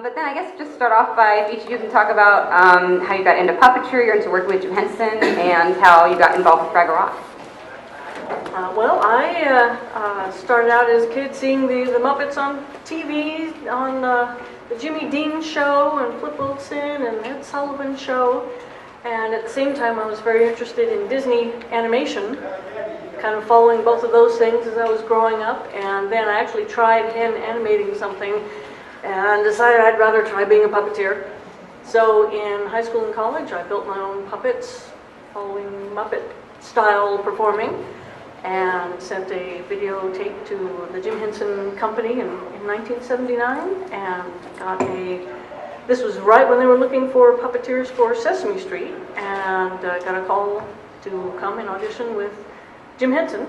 But then I guess just start off by if each of you can talk about how you got into puppetry, you're into working with Jim Henson, and how you got involved with Fraggle Rock. Well, I started out as a kid seeing the Muppets on TV, on the Jimmy Dean show, and Flip Wilson, and Ed Sullivan show. And at the same time, I was very interested in Disney animation, kind of following both of those things as I was growing up. And then I actually tried hand animating something and decided I'd rather try being a puppeteer. So in high school and college, I built my own puppets following Muppet style performing, and sent a videotape to the Jim Henson Company in 1979, and got this was right when they were looking for puppeteers for Sesame Street, and got a call to come and audition with Jim Henson.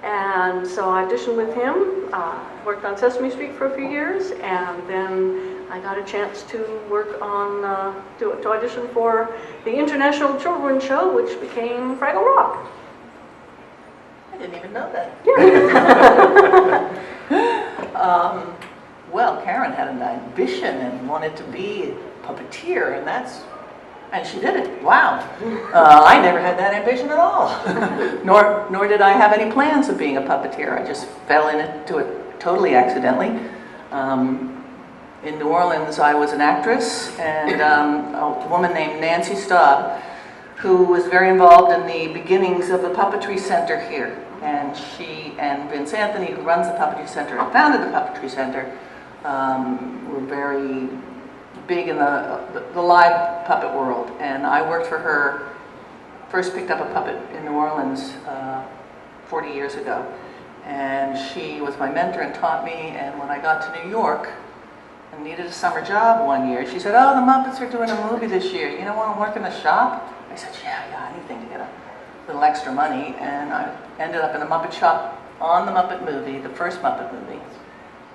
And so I auditioned with him, worked on Sesame Street for a few years, and then I got a chance to work on, to audition for the International Children's Show, which became Fraggle Rock. I didn't even know that. Yeah. Well, Karen had an ambition and wanted to be a puppeteer, and she did it. Wow. I never had that ambition at all. Nor did I have any plans of being a puppeteer. I just fell into it totally accidentally. In New Orleans, I was an actress, and a woman named Nancy Staub, who was very involved in the beginnings of the Puppetry Center here. And she and Vince Anthony, who runs the Puppetry Center and founded the Puppetry Center, were very big in the live puppet world. And I worked for her, first picked up a puppet in New Orleans 40 years ago. And she was my mentor and taught me, and when I got to New York and needed a summer job one year, she said, "Oh, the Muppets are doing a movie this year. You don't want to work in the shop?" I said, yeah, anything to get a little extra money. And I ended up in the Muppet shop on the Muppet movie, the first Muppet movie.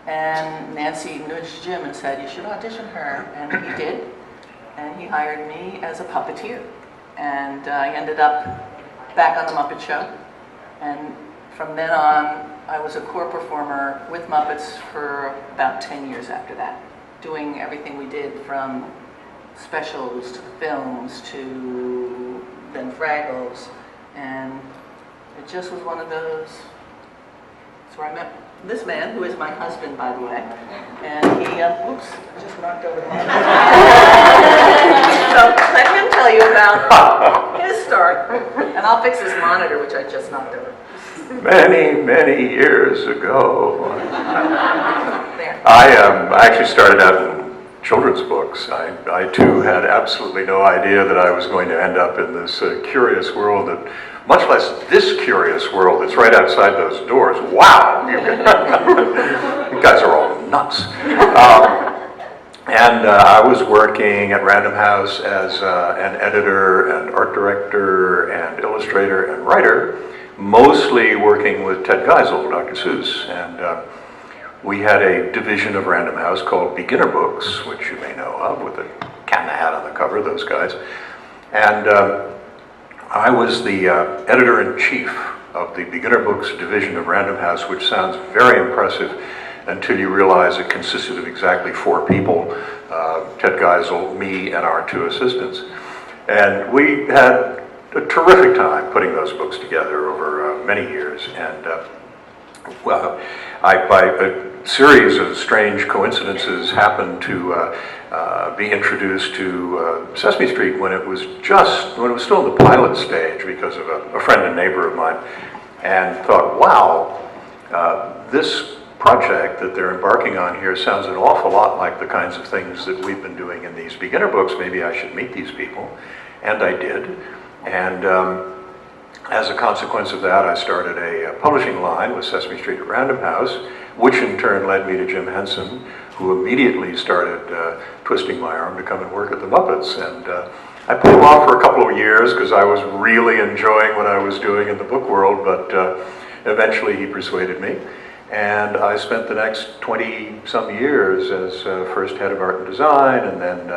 And Nancy nudged Jim and said, "You should audition her." And he did. And he hired me as a puppeteer. And I ended up back on the Muppet show. And from then on, I was a core performer with Muppets for about 10 years after that, doing everything we did from specials to films to then Fraggles, and it just was one of those. That's where I met this man, who is my husband, by the way, and he, oops, I just knocked over the monitor. So let him tell you about his start, and I'll fix this monitor, which I just knocked over. Many years ago, There. I actually started out in children's books. I too had absolutely no idea that I was going to end up in this curious world, that, much less this curious world that's right outside those doors. Wow! You guys are all nuts. And I was working at Random House as an editor and art director and illustrator and writer, mostly working with Ted Geisel, Dr. Seuss. And we had a division of Random House called Beginner Books, which you may know of, with the cat in the hat on the cover, those guys. And I was the editor-in-chief of the Beginner Books division of Random House, which sounds very impressive until you realize it consisted of exactly 4 people, Ted Geisel, me, and our 2 assistants. And we had a terrific time putting those books together over many years. And well, by a series of strange coincidences, happened to be introduced to Sesame Street when it was still in the pilot stage, because of a friend and neighbor of mine, and thought, wow, this project that they're embarking on here sounds an awful lot like the kinds of things that we've been doing in these beginner books. Maybe I should meet these people. And I did. And as a consequence of that, I started a publishing line with Sesame Street at Random House, which in turn led me to Jim Henson, who immediately started twisting my arm to come and work at the Muppets. And I put him off for a couple of years because I was really enjoying what I was doing in the book world, but eventually he persuaded me. And I spent the next 20-some years as first head of art and design, and then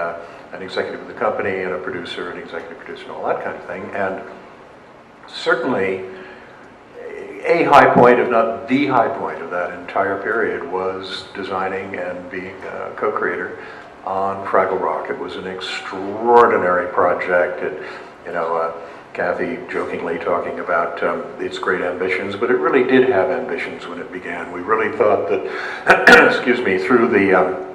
an executive of the company, and a producer, an executive producer, and all that kind of thing. And certainly, a high point, if not the high point of that entire period was designing and being a co-creator on Fraggle Rock. It was an extraordinary project. Kathy jokingly talking about its great ambitions, but it really did have ambitions when it began. We really thought that, excuse me, through the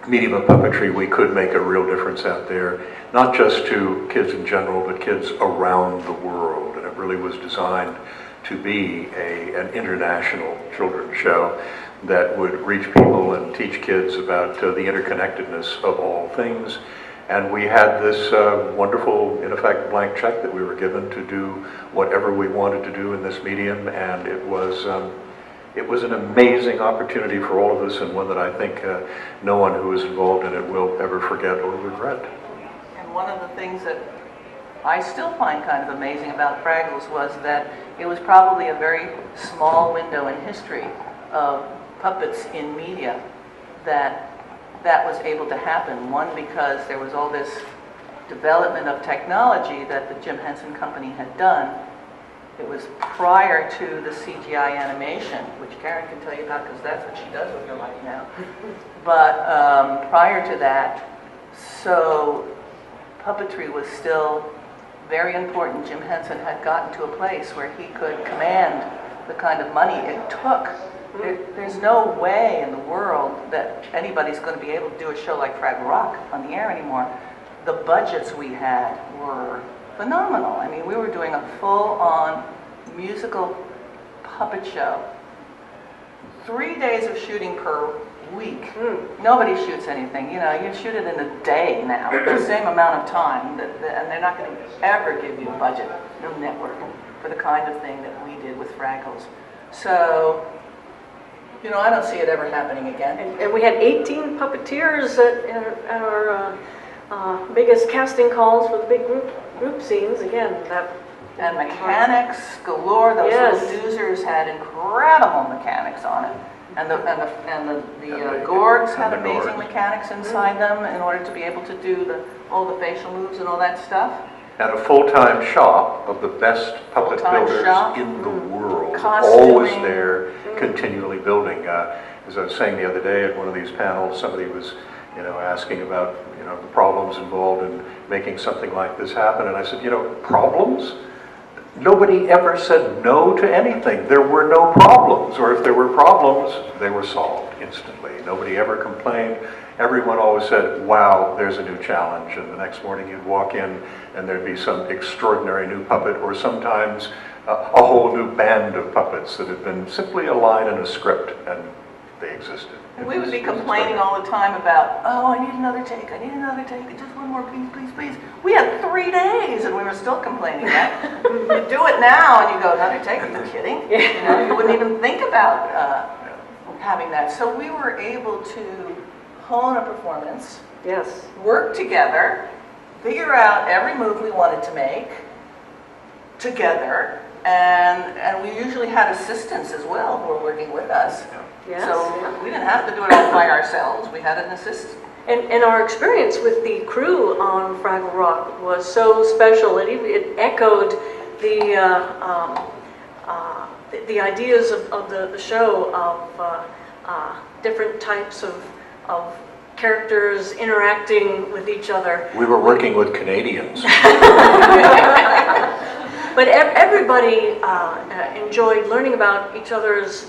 medium of puppetry, we could make a real difference out there, not just to kids in general, but kids around the world. And it really was designed to be an international children's show that would reach people and teach kids about the interconnectedness of all things. And we had this wonderful, in effect, blank check that we were given to do whatever we wanted to do in this medium, and it was an amazing opportunity for all of us, and one that I think no one who is involved in it will ever forget or regret. And one of the things that I still find kind of amazing about Fraggles was that it was probably a very small window in history of puppets in media that was able to happen. One, because there was all this development of technology that the Jim Henson Company had done. It was prior to the CGI animation, which Karen can tell you about because that's what she does with her life now. But prior to that, so puppetry was still very important. Jim Henson had gotten to a place where he could command the kind of money it took. There's no way in the world that anybody's going to be able to do a show like Fraggle Rock on the air anymore. The budgets we had were phenomenal. I mean, we were doing a full-on musical puppet show. 3 days of shooting per week. Nobody shoots anything. You shoot it in a day now, the same amount of time, and they're not going to ever give you a budget, no network, for the kind of thing that we did with Fraggles. So, I don't see it ever happening again. And we had 18 puppeteers at our biggest casting calls for the big group scenes. Again, and mechanics galore. Those little doozers had incredible mechanics on it, and the gourds had amazing mechanics inside them in order to be able to do all the facial moves and all that stuff. And a full-time shop of the best puppet builders in the world, Costuming. always there, continually building. As I was saying the other day at one of these panels, somebody was, asking about, the problems involved in making something like this happen, and I said, problems? Nobody ever said no to anything. There were no problems, or if there were problems, they were solved instantly. Nobody ever complained. Everyone always said, wow, there's a new challenge, and the next morning you'd walk in and there'd be some extraordinary new puppet, or sometimes a whole new band of puppets that had been simply a line in a script, and they existed. And we would be complaining all the time about, I need another take, just one more, please. We had 3 days and we were still complaining that. You do it now and you go, another take, are you kidding? You wouldn't even think about having that. So we were able to hone a performance, work together, figure out every move we wanted to make together, and we usually had assistants as well who were working with us. So we didn't have to do it all by ourselves. We had an assistant. And our experience with the crew on Fraggle Rock was so special. It echoed the ideas of the show of different types of characters interacting with each other. We were working with Canadians. But everybody enjoyed learning about each other's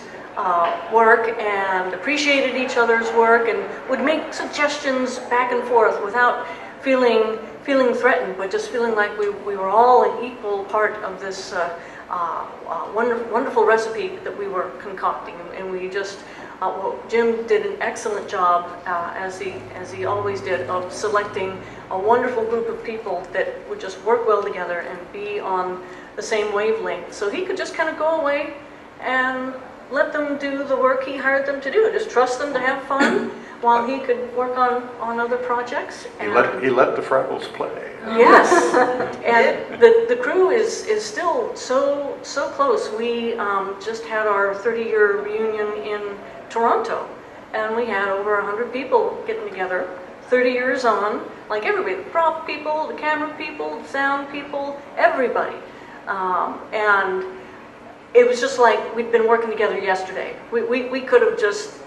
work and appreciated each other's work and would make suggestions back and forth without feeling threatened, but just feeling like we were all an equal part of this wonderful recipe that we were concocting. And we just, Jim did an excellent job, as he always did, of selecting a wonderful group of people that would just work well together and be on the same wavelength. So he could just kind of go away and let them do the work he hired them to do. Just trust them to have fun while he could work on other projects. He let the Fraggles play. Yes, and the crew is still so close. We just had our 30-year reunion in Toronto, and we had over 100 people getting together. 30 years on, like everybody, the prop people, the camera people, the sound people, everybody. And it was just like we'd been working together yesterday. We could have just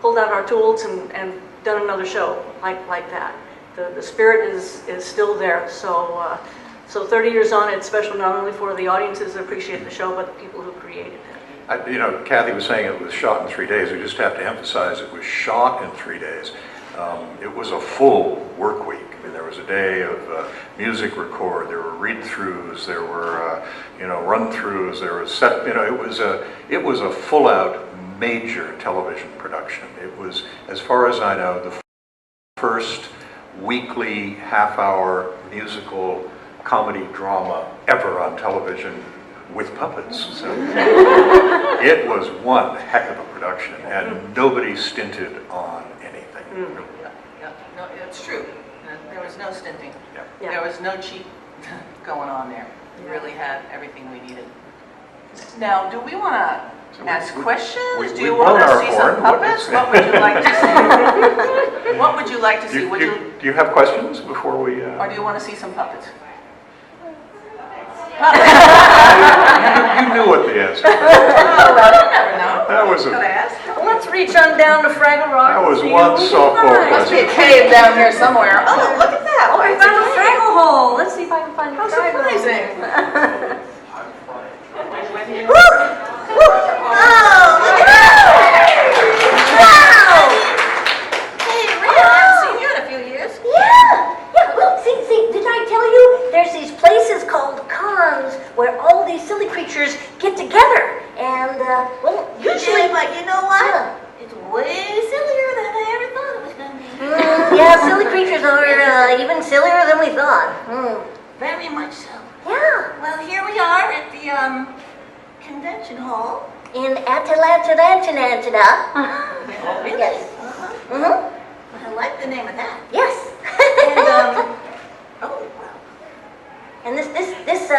pulled out our tools and done another show like that. The spirit is still there. So 30 years on, it's special not only for the audiences that appreciate the show, but the people who created it. Kathy was saying it was shot in 3 days. We just have to emphasize it was shot in 3 days. It was a full work week. I mean, there was a day of music record, there were read-throughs, there were run-throughs, there was set. It was a full-out major television production. It was, as far as I know, the first weekly half-hour musical comedy drama ever on television with puppets. So it was one heck of a production, and nobody stinted on anything. Yeah, no, it's true. There was no stinting. Yeah. There was no cheat going on there. We really had everything we needed. Now, do we want to ask questions? Do you want to see some puppets? What would you like to see? What would you like to see? Do you have questions before we... Or do you want to see some puppets? You knew what the answer was. Oh, well, you never know. That was a... Well, let's reach on down to Fraggle Rock. That was and see one who we softball find. Must be a cave down here somewhere. Oh, look at that. Oh, we found a Fraggle hole. Let's see if I can find a How Fraggle. surprising. Oh, look at that! Wow! Hey, Rita, I haven't seen you in a few years. Yeah. Well, see, didn't I tell you? There's these places called cons where all these silly creatures get together, and well, usually. Yeah, but you know what? Yeah. It's way sillier than I ever thought it was going to be. Yeah, silly creatures are even sillier than we thought. Very much so. Yeah. Well, here we are at the convention hall. In Atalanta. Oh, really? Yes. Uh-huh. I like the name of that. Yes. And, oh, wow. And this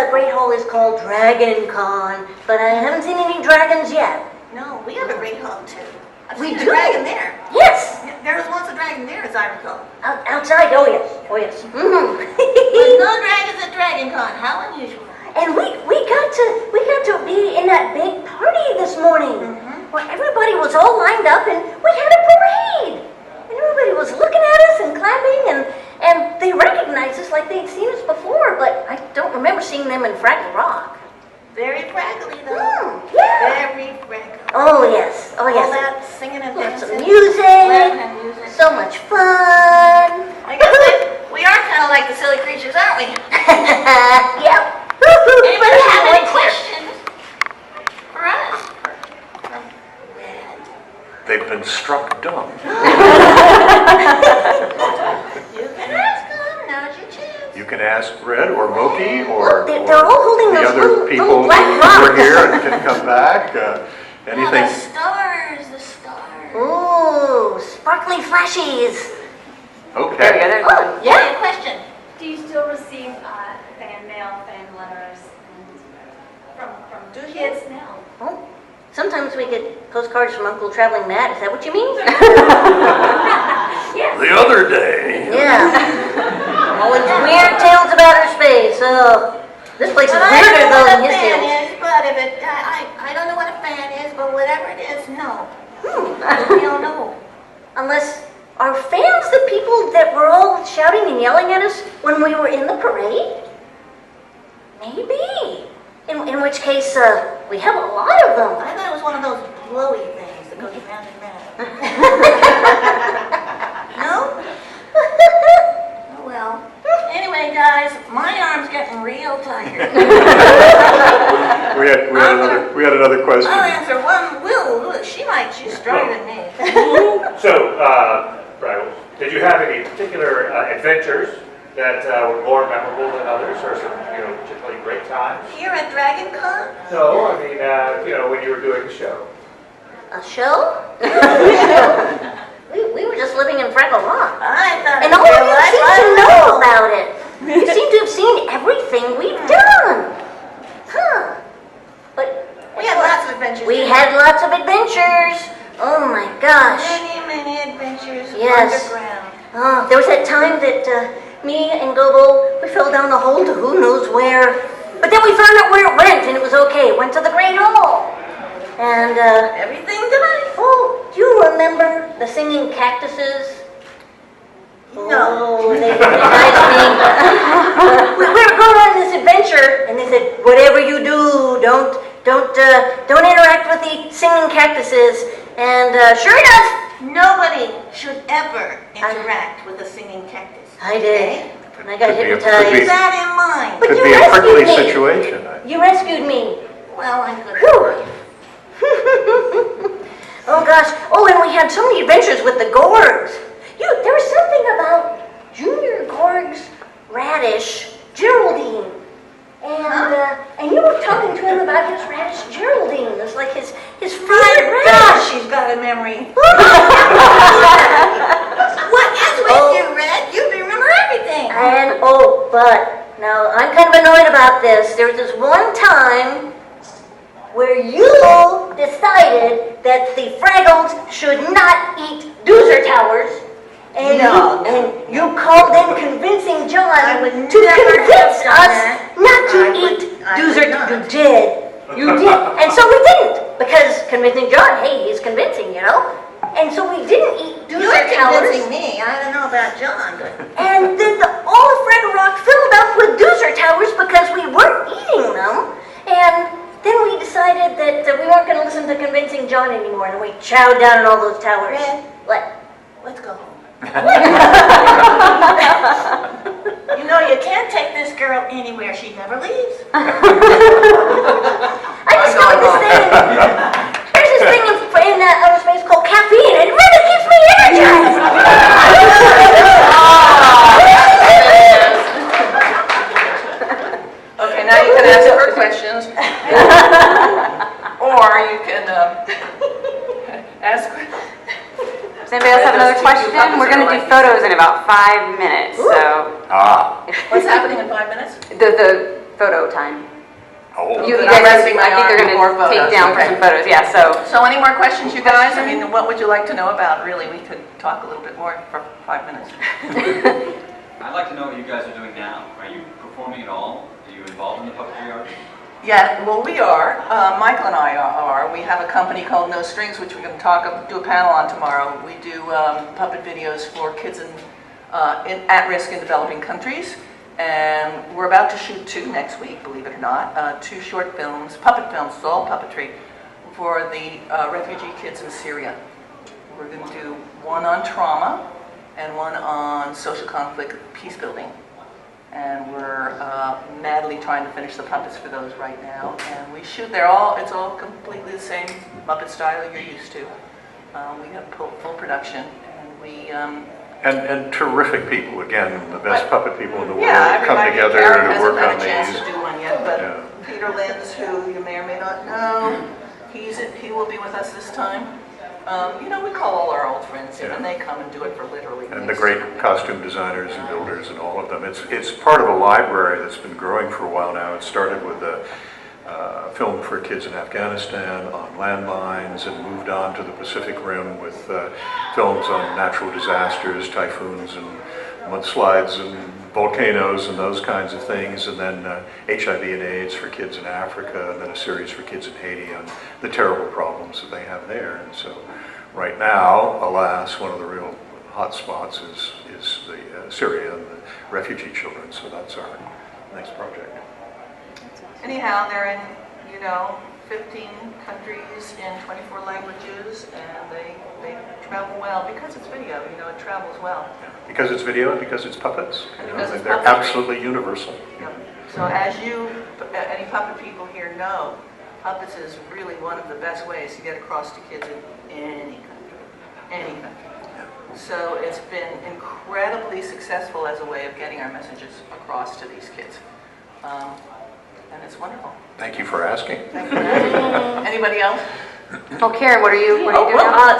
great hall is called Dragon Con, but I haven't seen any dragons yet. No, we have a great hall, too. I've We seen do? a dragon there. Yes. There was once a dragon there, as I recall. Outside. Oh yes. But no dragons at Dragon Con. How unusual. And we got to be in that big party this morning, where everybody was all lined up and we had a parade. And everybody was looking at us and clapping, and they recognized us like they'd seen us before, but I don't remember seeing them in Fraggle Rock. Very fraggly, though. Yeah. Very fraggly. Oh yes. Oh All yes. that singing and Lots of dancing. music. Laughing and music. So much fun. I guess we are kind of like the silly creatures, aren't we? Yep. Anybody have any questions for us? From Red? They've been struck dumb. You can ask them. Now's your chance. You can ask Red or Mokey or They're all holding the those other little people black who rocks. were here and can come back. Anything. Oh, the stars, the stars. Ooh, sparkly flashies. There we go, Okay. there's Oh, one. Yeah, yeah. question. Do you still receive fan mail, fan letters, and from kids now? Oh, sometimes we get postcards from Uncle Traveling Matt. Is that what you mean? The other day. Yeah. All these weird tales about outer space. This place is I weirder know though what than a his fan tales. is, but if it, I don't know what a fan is, but whatever it is, no. We don't know. Unless, are fans the people that were all shouting and yelling at us when we were in the parade? Maybe. In which case, we have a lot of them. I thought it was one of those blowy things that goes round and round. No? Oh, well. Anyway, guys, my arm's getting real tired. We had another question. I'll answer one. Will, she might. She's stronger than me. So, Fraggle, did you have any particular adventures that were more memorable than others, or some, particularly great times? Here at Dragon Con? No, I mean, when you were doing the show. A show? we were just living in Fraggle Rock. I thought And it all was of real you life. seem to know about it. You seem to have seen everything we've done. Huh. But We had lots of adventures. we had lots of adventures. Oh my gosh. Many, many adventures Yes. underground. There was that time that me and Gobo, we fell down the hole to who knows where. But then we found out where it went, and it was okay. It went to the Great Hall. And, Everything tonight? oh, do you remember the singing cactuses? No. Oh, they recognized me. We were going on this adventure, and they said, whatever you do, don't interact with the singing cactuses. And sure enough, Nobody should ever interact with a singing cactus. I did. And I got Could be a- hypnotized. Keep that in mind. But Could you be a prickly rescued me. situation. You rescued me. Well, I could. Whew. Oh gosh. Oh, and we had so many adventures with the Gorgs. There was something about Junior Gorg's radish, Geraldine. And you were talking to him about his radish, Geraldine. It's like his favorite My radish. gosh, she's got a memory. What is with you, Red? You remember everything. And, but now I'm kind of annoyed about this. There was this one time where you decided that the Fraggles should not eat doozer towers. And you called in convincing John I would to never convince have done us that. not to I would- eat I doozer. would not. You did. You did. And so we didn't, because convincing John, hey, he's convincing, you know? And so we didn't eat You're doozer towers. convincing me. I don't know about John, but And then all of Fraggle Rock filled up with doozer towers because we weren't eating them. And then we decided that we weren't going to listen to convincing John anymore, and we chowed down on all those towers. Red. What? let's go home. You know, you can't take this girl anywhere. She never leaves. I discovered this thing. There's this thing in outer space called caffeine, and it really keeps me energized. Okay, now you can ask her questions. Or you can ask. Does anybody else have another question? We're going to do photos in about 5 minutes, so What's happening in 5 minutes? the photo time. Oh, You I'm guys, resting my I think arm they're going before to take photos, down for okay. some photos. Yeah, So any more questions, you guys? I mean, what would you like to know about, really? We could talk a little bit more for 5 minutes. I'd like to know what you guys are doing now. Are you performing at all? Are you involved in the puppetry art? Yeah, well, we are. Michael and I are. We have a company called No Strings, which we're going to do a panel on tomorrow. We do puppet videos for kids in at-risk in developing countries. And we're about to shoot 2 next week, believe it or not. 2 short films, puppet films, it's all puppetry, for the refugee kids in Syria. We're going to do one on trauma and one on social conflict peace building. And we're madly trying to finish the puppets for those right now. And we shoot, it's all completely the same Muppet style you're used to. We have full production, and we... and terrific people, again, the best puppet people in the world Yeah, come everybody. together Karen to work hasn't on had a chance these. to do one yet, but Yeah. Peter Lenz, who you may or may not know, he will be with us this time. We call all our old friends in, and they come and do it for literally. And the great costume designers and builders and all of them. It's part of a library that's been growing for a while now. It started with a film for kids in Afghanistan on landmines, and moved on to the Pacific Rim with films on natural disasters, typhoons and mudslides and volcanoes and those kinds of things, and then HIV and AIDS for kids in Africa, and then a series for kids in Haiti on the terrible problems that they have there. And so right now, alas, one of the real hot spots is the Syria and the refugee children, so that's our next project. Anyhow, they're in, 15 countries in 24 languages, and they travel well because it's video. It travels well. Because it's video and because it's puppets. Because it's they're puppetry. absolutely universal. So as any puppet people here know, puppets is really one of the best ways to get across to kids in any country. So it's been incredibly successful as a way of getting our messages across to these kids. And it's wonderful. Thank you for asking. Thank you. Anybody else? Oh, Karen, what are you doing now?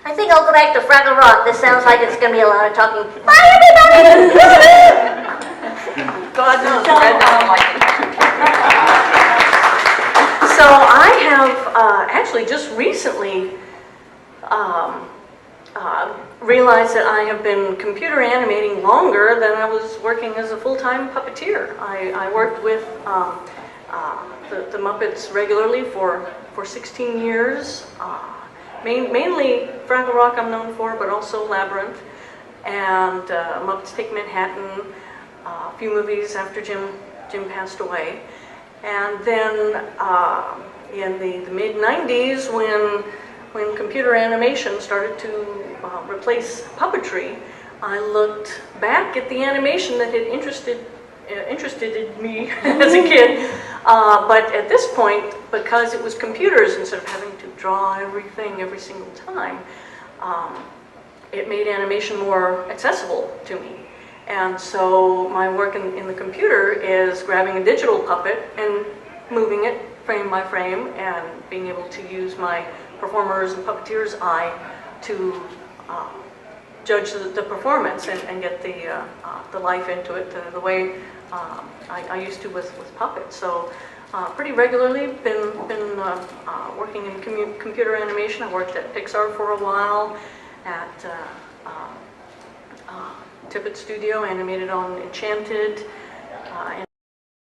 I think I'll go back to Fraggle Rock. This sounds like it's going to be a lot of talking. Bye, everybody! God knows, Red doesn't like it. So I have actually just recently realized that I have been computer animating longer than I was working as a full-time puppeteer. I worked with the Muppets regularly for 16 years. Mainly Fraggle Rock I'm known for, but also Labyrinth and Muppets Take Manhattan, a few movies after Jim passed away. And then in the mid-90s, when computer animation started to replace puppetry, I looked back at the animation that had interested me as a kid. But at this point, because it was computers, instead of having to draw everything every single time, it made animation more accessible to me. And so my work in the computer is grabbing a digital puppet and moving it frame by frame and being able to use my performer's and puppeteer's eye to judge the performance and get the life into it the way I used to with puppets. So pretty regularly been working in computer animation. I worked at Pixar for a while, at Tippett Studio, animated on Enchanted,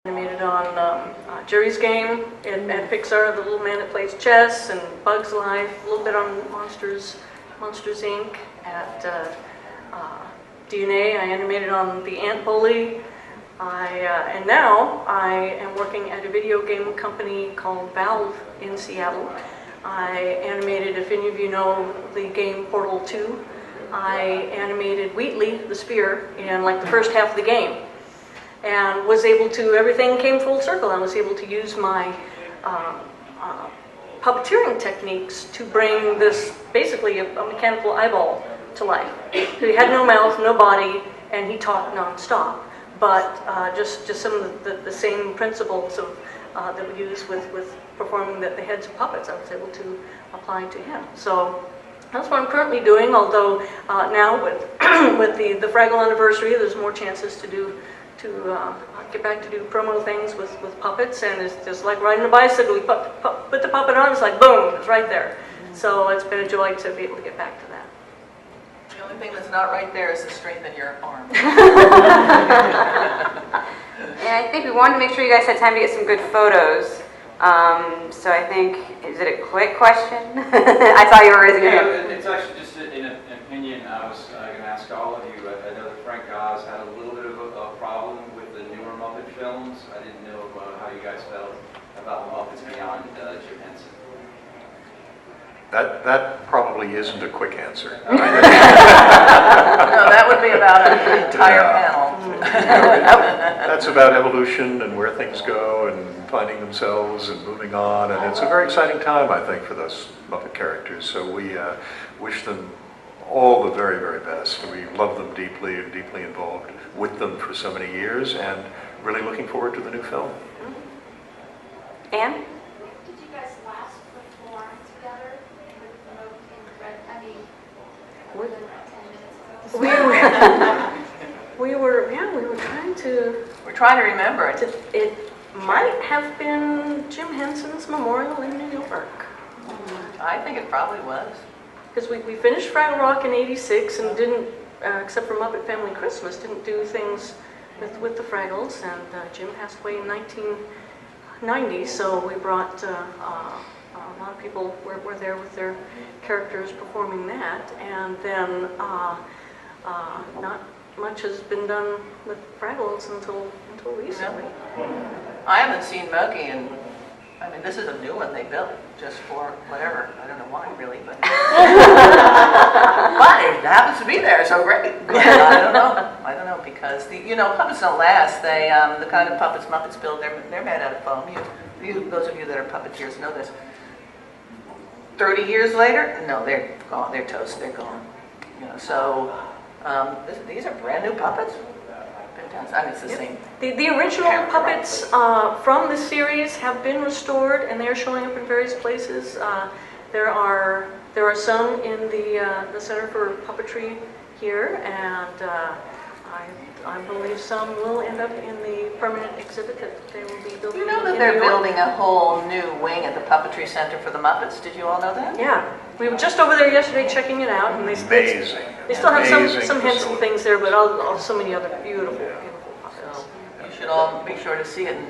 animated on Jerry's Game at Pixar, the little man that plays chess, and Bugs Life, a little bit on Monsters Inc. At DNA, I animated on The Ant Bully. And now I am working at a video game company called Valve in Seattle. I animated, if any of you know the game Portal 2, I animated Wheatley, the spear, in like the first half of the game. And was able to, everything came full circle. I was able to use my puppeteering techniques to bring this, basically a mechanical eyeball to life. So he had no mouth, no body, and he talked non-stop. But just some of the same principles of, that we use with performing the heads of puppets, I was able to apply to him. So that's what I'm currently doing, although now with the Fraggle anniversary, there's more chances to get back to do promo things with puppets, and it's just like riding a bicycle. You put the puppet on, it's like boom, it's right there. So it's been a joy to be able to get back to that. The only thing that's not right there is to strengthen your arm. And I think we wanted to make sure you guys had time to get some good photos. So I think, is it a quick question? I saw you were raising your hand. It's actually just an opinion I was going to ask all of you. I know that Frank Oz had a little bit of a problem with the newer Muppet films. I didn't know how you guys felt about the Muppets beyond Jim Henson. That probably isn't a quick answer. No, that would be about an entire panel. That's about evolution and where things go and finding themselves and moving on, and it's a very exciting time, I think, for those Muppet characters. So we wish them all the very, very best. We love them deeply and deeply involved with them for so many years, and really looking forward to the new film. Anne? Did you guys last perform together in Red? I mean, more than 10 minutes ago? We were trying to. We're trying to remember it. It might have been Jim Henson's memorial in New York. I think it probably was. Because we finished Fraggle Rock in '86 and didn't, except for Muppet Family Christmas, didn't do things with the Fraggles. And Jim passed away in 1990, so we brought a lot of people were there with their characters performing that. And then not much has been done with Fraggles until recently. I haven't seen Mokey, and I mean, this is a new one they built just for whatever. I don't know why, really, but but it happens to be there, so great. I don't know because puppets don't last. They the kind of puppets Muppets build, they're made out of foam. Those of you that are puppeteers know this. 30 years later, no, they're gone. They're toast. They're gone. So. These are brand new puppets. I mean, it's the same. The original puppets from the series have been restored, and they are showing up in various places. There are some in the Center for Puppetry here, and I believe some will end up in the permanent exhibit that they will be building. You know that in they're New York. building a whole new wing at the Puppetry Center for the Muppets? Did you all know that? Yeah, we were just over there yesterday checking it out, and they Amazing. still have Amazing some Henson facility. things there, but so many other beautiful puppets. So you should all be sure to see it in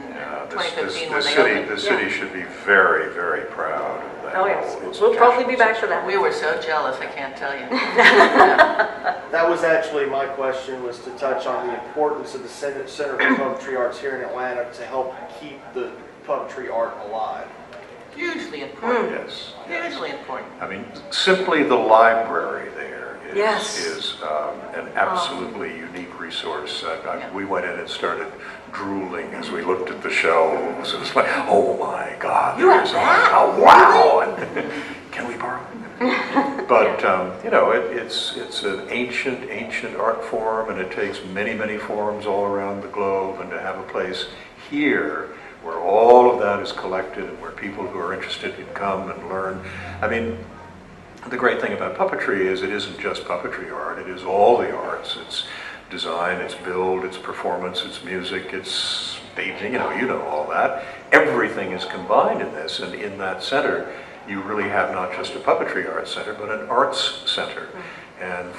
2015 when they open. The city should be very, very proud of that. Oh yes, whole we'll probably be back for that. We were so jealous, I can't tell you. That was actually my question, was to touch on the importance of the Center for Puppetry Arts here in Atlanta to help keep the puppetry art alive. Hugely important. Yes. Hugely important. I mean, simply the library there Yes. is an absolutely unique resource. We went in and started drooling as we looked at the shelves. It was like, oh my God, You have there's that? a wow! And, can we borrow it? But you know, it's an ancient art form, and it takes many forms all around the globe. And to have a place here where all of that is collected and where people who are interested can come and learn. I mean, the great thing about puppetry is it isn't just puppetry art, it is all the arts. It's design, it's build, it's performance, it's music, it's staging, you know all that. Everything is combined in this, and in that center, you really have not just a puppetry arts center, but an arts center. And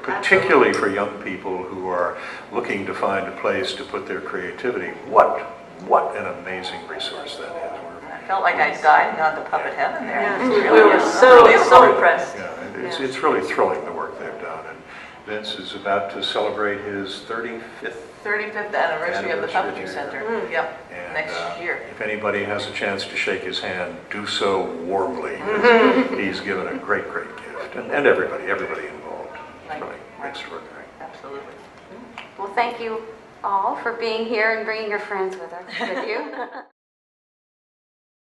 particularly for young people who are looking to find a place to put their creativity, what an amazing resource that is. I felt like I died and gone to Puppet Heaven there. Yeah, It's we really were so impressed. Yeah, it's really thrilling, the work they've done. And Vince is about to celebrate his 35th anniversary of the Puppetry here. Center. Yep, And, next year. If anybody has a chance to shake his hand, do so warmly. He's given a great gift, and everybody involved. It's really extraordinary. Absolutely. Well, thank you all for being here and bringing your friends with you.